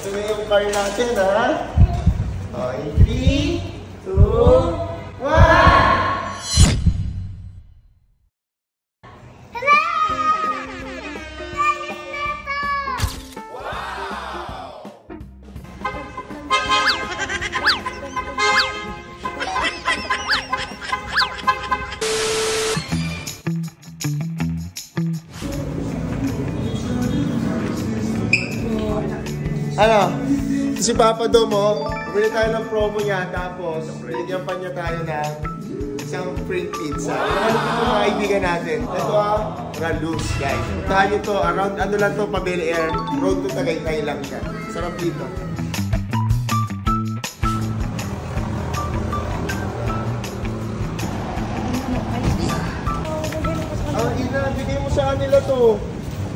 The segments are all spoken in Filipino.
Ito na yung car natin, ha? Okay, 3, 2, 1! Ano? Si Papa Domo, bumili tayo ng promo niya, tapos bigyan pa niya tayo ng isang free pizza. Ano ito mga kaibigan natin? Ito Ralus, guys. Puntahan nyo ito, around ano lang ito, Pabeli Air, road to Tagaytay lang siya. Sarap dito. Ina, bigay mo sa kanila to.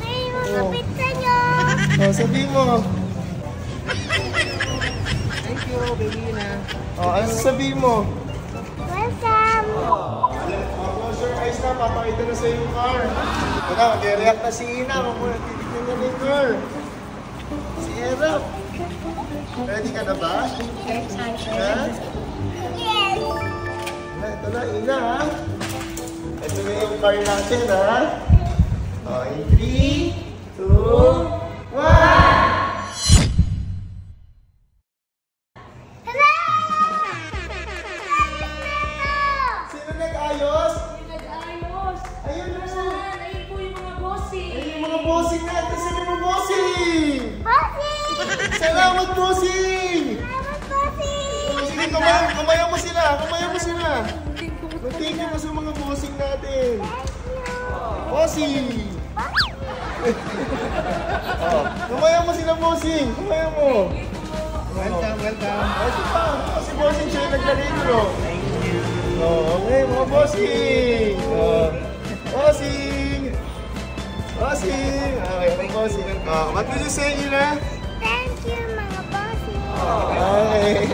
Ay, mga pizza nyo! Sabihin mo. Thank you, baby na. Ano sasabihin mo? Welcome! Close your eyes na, papakita na sa yung car. Ito, mag-react na si Ina. Titignan niya na yung car. Si Erap. Ready ka na ba? Excited? Ha? Yes! Ito na, Ina, ha? Ito na yung car natin, ha? Okay, 3, 2, 1! Salamat, Bossing! Salamat, Bossing! Sige, kumayan mo sila! Kumayan mo sila! Thank you mo sa mga bossing natin! Bossing! Kumayan mo sila, Bossing! Kumayan mo! Welcome, welcome. Si Bossing siya yung naglalintro. Thank you. Okay, mga Bossing! Bossing! Bossing! Okay, mga Bossing. What did you say, Ina? Thank you, mga Bossing! Okay.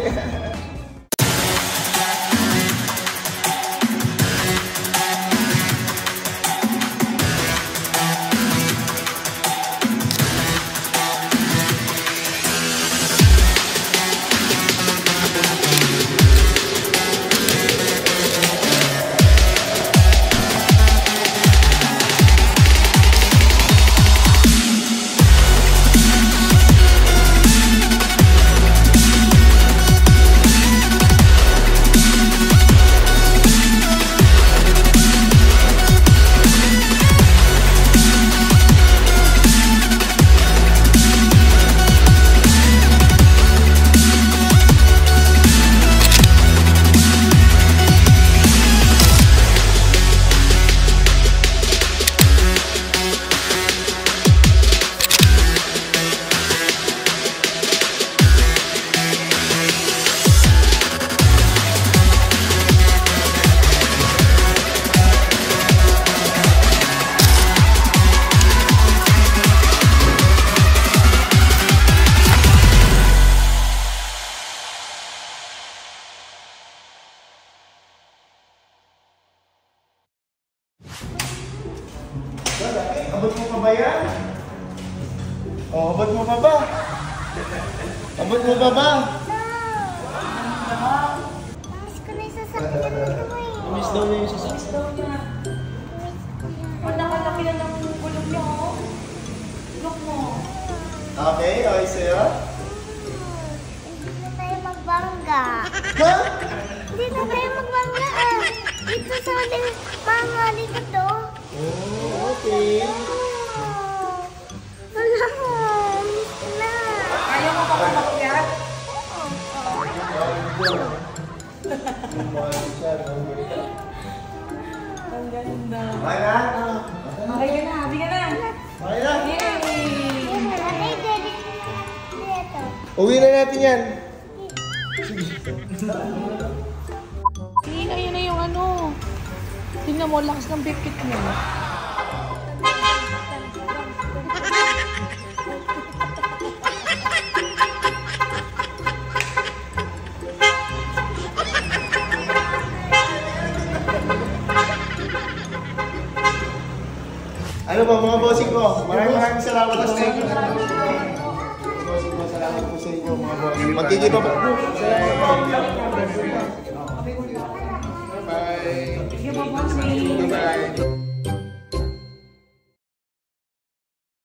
Abot mo pa ba yan? Abot mo pa ba? Abot mo pa ba? Miss ko na yung sasakyan ko eh. Miss daw niya yung sasakyan. Miss ko yan. Ang nakalaki na ng gulong niya, oh. Look mo. Okay, okay sa'yo? Hindi na tayo magbangga. Ha? Hindi na tayo magbangga ah. Dito sa ating mama, dito to. Oh, okay. Wala ko. Miss ko na. Ayaw mo pa pamakyat? Ang ganda. Okay na? Okay ka na, happy ka na. Okay na? Yay! Yan na. Ay, daddy. Dito. Uwi na natin yan. Sige, ayun na yung ano. Tingnan mo, lakas ng bipit mo. Ano ba mga bossing ko? Maraming salamat sa inyo. Bossing ko, salamat. Salamat po sa inyo mga boss. Magkikita po. Bye-bye. Thank you, Bobossing. Bye-bye.